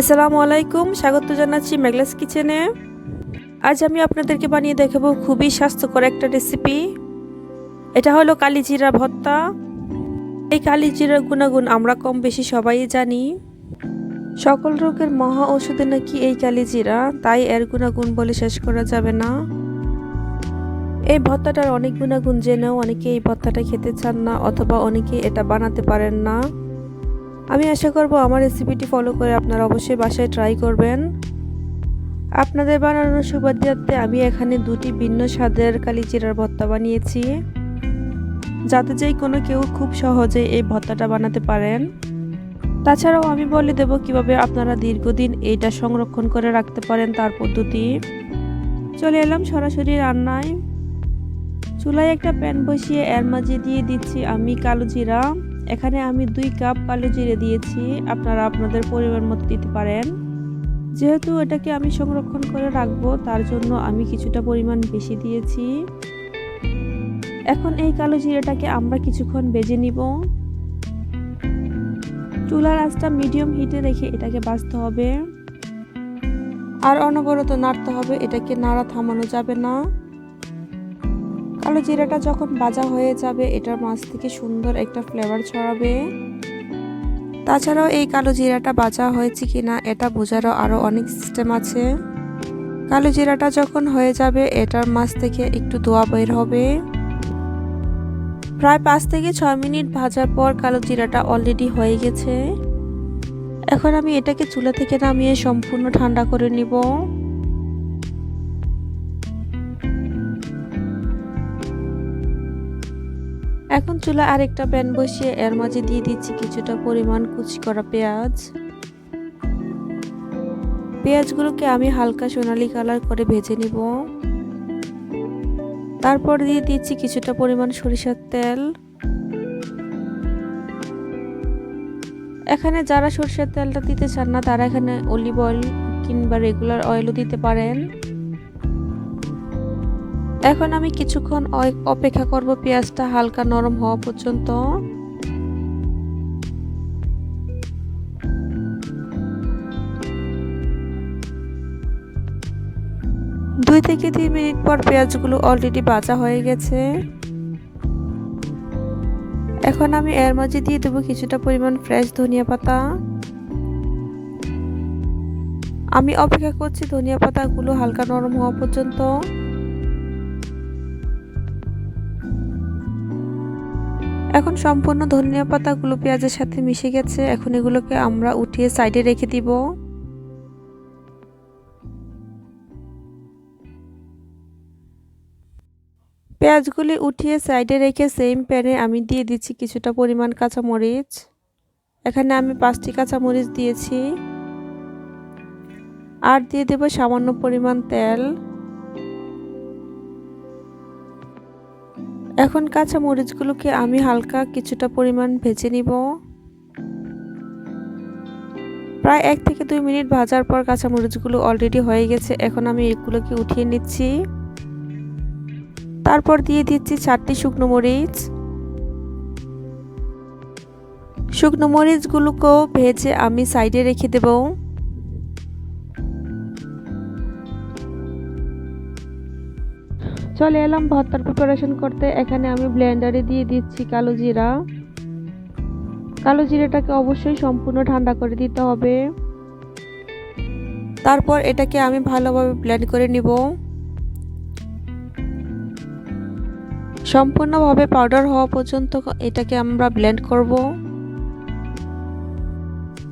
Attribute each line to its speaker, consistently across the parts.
Speaker 1: আসসালামু আলাইকুম, স্বাগত জানাচ্ছি মেঘলাস কিচেনে। আজ আমি আপনাদেরকে বানিয়ে দেখাবো খুবই স্বাস্থ্যকর একটা রেসিপি। এটা হলো কালিজিরা ভর্তা। এই কালিজিরার গুণাগুণ আমরা কম বেশি সবাই জানি। সকল রোগের মহা ঔষধে নাকি এই কালিজিরা, তাই এর গুণাগুণ বলে শেষ করা যাবে না। এই ভর্তাটার অনেক গুণাগুণ জেনেও অনেকে এই ভর্তাটা খেতে চান না, অথবা অনেকে এটা বানাতে পারেন না। আমি আশা করব আমার রেসিপিটি ফলো করে আপনারা অবশ্যই বাসায় ট্রাই করবেন। আপনাদের বানানোর সুবাদ্যার্থে আমি এখানে দুটি ভিন্ন স্বাদের কালিজিরার ভর্তা বানিয়েছি, যাতে যেই কোনো কেউ খুব সহজে এই ভর্তাটা বানাতে পারেন। তাছাড়াও আমি বলে দেব কিভাবে আপনারা দীর্ঘদিন এইটা সংরক্ষণ করে রাখতে পারেন তার পদ্ধতি। চলে এলাম সরাসরি রান্নায়। চুলায় একটা প্যান বসিয়ে এর মাঝে দিয়ে দিচ্ছি আমি কালো জিরা। এখানে আমি 2 কাপ কালো জিরে দিয়েছি, আপনারা আপনাদের পরিমাণ মতো দিতে পারেন। যেহেতু এটাকে আমি সংরক্ষণ করে রাখবো, তার জন্য আমি কিছুটা পরিমাণ বেশি দিয়েছি। এখন এই কালো জিরাটাকে আমরা কিছুক্ষণ ভেজে নিব। চুলার আঁচটা মিডিয়াম হিটে রেখে এটাকে ভাজতে হবে, আর অনবরত নাড়তে হবে, এটাকে নাড়া থামানো যাবে না। কালো জিরাটা যখন ভাজা হয়ে যাবে, এটার মাছ থেকে সুন্দর একটা ফ্লেভার ছড়াবে। তাছাড়াও এই কালো জিরাটা ভাজা হয়েছে কিনা এটা বোঝারও আরও অনেক সিস্টেম আছে। কালো জিরাটা যখন হয়ে যাবে, এটার মাছ থেকে একটু ধোঁয়া বের হবে। প্রায় 5 থেকে 6 মিনিট ভাজার পর কালো জিরাটা অলরেডি হয়ে গেছে। এখন আমি এটাকে চুলা থেকে নামিয়ে সম্পূর্ণ ঠান্ডা করে নিব। এখন চুলা আরেকটা প্যান বসিয়ে এর মাঝে দিয়ে দিচ্ছি কিছুটা পরিমাণ কুচি করা পেঁয়াজ। পেঁয়াজগুলোকে আমি হালকা সোনালী কালার করে ভেজে নিব। তারপর দিয়ে দিচ্ছি কিছুটা পরিমাণ সরিষার তেল। এখানে যারা সরিষার তেলটা দিতে চান না, তারা এখানে অলিভ অয়েল কিংবা রেগুলার অয়েলও দিতে পারেন। এখন আমি কিছুক্ষণ অপেক্ষা করব পেঁয়াজটা হালকা নরম হওয়া পর্যন্ত। দুই থেকে 3 মিনিট পর পেঁয়াজগুলো অলরেডি ভাজা হয়ে গেছে। এখন আমি এর মাঝে দিয়ে দেবো কিছুটা পরিমাণ ফ্রেশ ধনিয়া পাতা। আমি অপেক্ষা করছি ধনিয়া পাতাগুলো হালকা নরম হওয়া পর্যন্ত। এখন সম্পূর্ণ ধনিয়া পাতাগুলো পেঁয়াজের সাথে মিশে গেছে। এখন এগুলোকে আমরা উঠিয়ে সাইডে রেখে দিব। পেঁয়াজগুলি উঠিয়ে সাইডে রেখে সেম প্যানে আমি দিয়ে দিচ্ছি কিছুটা পরিমাণ কাঁচামরিচ। এখানে আমি 5টি কাঁচামরিচ দিয়েছি, আর দিয়ে দেব সামান্য পরিমাণ তেল। এখন কাঁচামরিচগুলোকে আমি হালকা কিছুটা পরিমাণ ভেজে নিব। প্রায় 1 থেকে 2 মিনিট ভাজার পর কাঁচামরিচগুলো অলরেডি হয়ে গেছে। এখন আমি এগুলোকে উঠিয়ে নিচ্ছি। তারপর দিয়ে দিচ্ছি 4টি শুকনো মরিচ। শুকনো মরিচগুলোকেও ভেজে আমি সাইডে রেখে দেব। চলে এলাম ভর্তার প্রিপারেশন করতে। এখানে আমি ব্লেন্ডারে দিয়ে দিচ্ছি কালো জিরা। কালো জিরাটাকে অবশ্যই সম্পূর্ণ ঠান্ডা করে দিতে হবে। তারপর এটাকে আমি ভালোভাবে ব্লেন্ড করে নিব। সম্পূর্ণভাবে পাউডার হওয়া পর্যন্ত এটাকে আমরা ব্লেন্ড করব।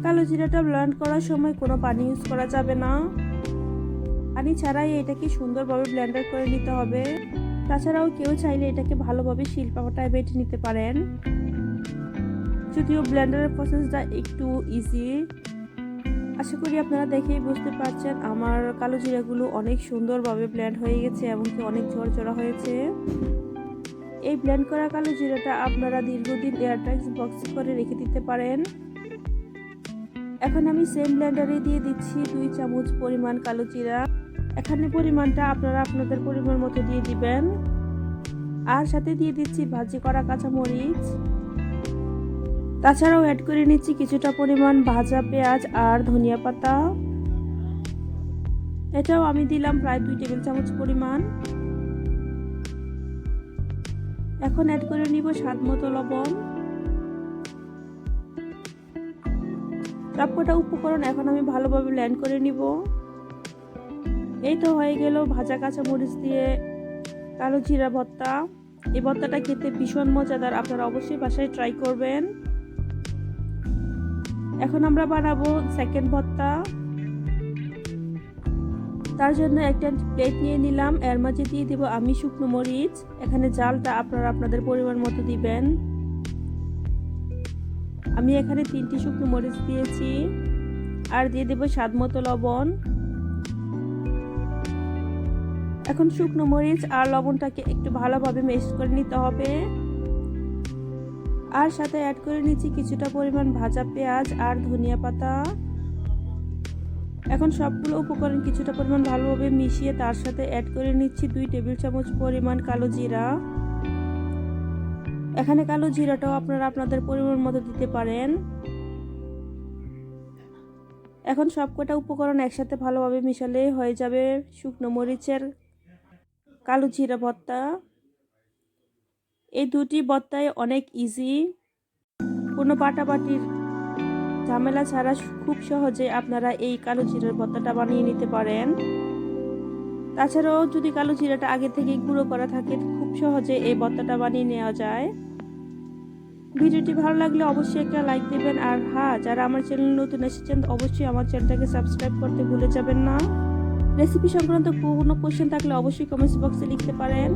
Speaker 1: কালো জিরাটা ব্লেন্ড করার সময় কোনো পানি ইউজ করা যাবে না। পানি ছাড়াই এটাকে সুন্দরভাবে ব্লেন্ডার করে নিতে হবে। তাছাড়াও কেউ চাইলে এটাকে ভালোভাবে শিলপাটায় বেটে নিতে পারেন, যদিও ব্লেন্ডারের প্রসেসটা একটু ইজি। আশা করি আপনারা দেখেই বুঝতে পারছেন আমার কালো জিরাগুলো অনেক সুন্দরভাবে ব্লেন্ড হয়ে গেছে এবং কি অনেক ঝরঝরা হয়েছে। এই ব্লেন্ড করা কালো জিরাটা আপনারা দীর্ঘদিন এয়ারটাইট বক্সে করে রেখে দিতে পারেন। এখন আমি সেম ব্লেন্ডারে দিয়ে দিচ্ছি 2 চামচ পরিমাণ কালো জিরা। এখানে পরিমাণটা আপনারা আপনাদের পরিমাণ মতো দিয়ে দিবেন। আর সাথে দিয়ে দিচ্ছি ভাজি করা কাঁচামরিচ। তাছাড়াও অ্যাড করে নিচ্ছি কিছুটা পরিমাণ ভাজা পেঁয়াজ আর ধনিয়া পাতা। এটাও আমি দিলাম প্রায় 2 টেবিল চামচ পরিমাণ। এখন অ্যাড করে নিব স্বাদ মতো লবণ। সবকটা উপকরণ এখন আমি ভালোভাবে ব্লেন্ড করে নিব। এই তো হয়ে গেল ভাজা কাঁচা মরিচ দিয়ে কালো জিরা ভর্তা। এই ভর্তাটা খেতে ভীষণ মজাদার, আপনারা অবশ্যই বাসায় ট্রাই করবেন। এখন আমরা বানাবো সেকেন্ড ভর্তা। তার জন্য একটা প্লেট নিয়ে নিলাম, এর মাঝে দিয়ে দিব আমি শুকনো মরিচ। এখানে জালটা আপনারা আপনাদের পরিমাণ মতো দিবেন। আমি এখানে 3টি শুকনো মরিচ দিয়েছি, আর দিয়ে দেব স্বাদ মতো লবণ। এখন শুকনো মরিচ আর লবণটাকে একটু ভালোভাবে মিক্স করে নিতে হবে। আর সাথে অ্যাড করে নিচ্ছি কিছুটা পরিমাণ ভাজা পেঁয়াজ আর ধনিয়া পাতা। এখন সবগুলো উপকরণ কিছুটা পরিমাণ ভালোভাবে মিশিয়ে তার সাথে অ্যাড করে নিচ্ছি 2 টেবিল চামচ পরিমাণ কালো জিরা। এখানে কালো জিরাটাও আপনারা আপনাদের পরিমাণ মতো দিতে পারেন। এখন সবকটা উপকরণ একসাথে ভালোভাবে মিশালে হয়ে যাবে শুকনো মরিচের কালো জিরা ভর্তা। এই দুটি ভর্তায় অনেক ইজি, কোনো বাটাবাটির ঝামেলা ছাড়া খুব সহজে আপনারা এই কালো জিরার ভর্তাটা বানিয়ে নিতে পারেন। তাছাড়াও যদি কালো জিরাটা আগে থেকে গুঁড়ো করা থাকে, খুব সহজে এই ভর্তাটা বানিয়ে নেওয়া যায়। ভিডিওটি ভালো লাগলে অবশ্যই একটা লাইক দেবেন, আর হ্যাঁ, যারা আমার চ্যানেল নতুন এসেছেন অবশ্যই আমার চ্যানেলটাকে সাবস্ক্রাইব করতে ভুলে যাবেন না। রেসিপি সংক্রান্ত কোনো কোশ্চেন থাকলে অবশ্যই কমেন্টস বক্সে লিখতে পারেন।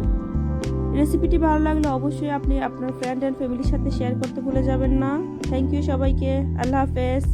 Speaker 1: রেসিপিটি ভালো লাগলে অবশ্যই আপনি আপনার ফ্রেন্ড অ্যান্ড ফ্যামিলির সাথে শেয়ার করতে ভুলে যাবেন না। থ্যাংক ইউ সবাইকে। আল্লাহ হাফেজ।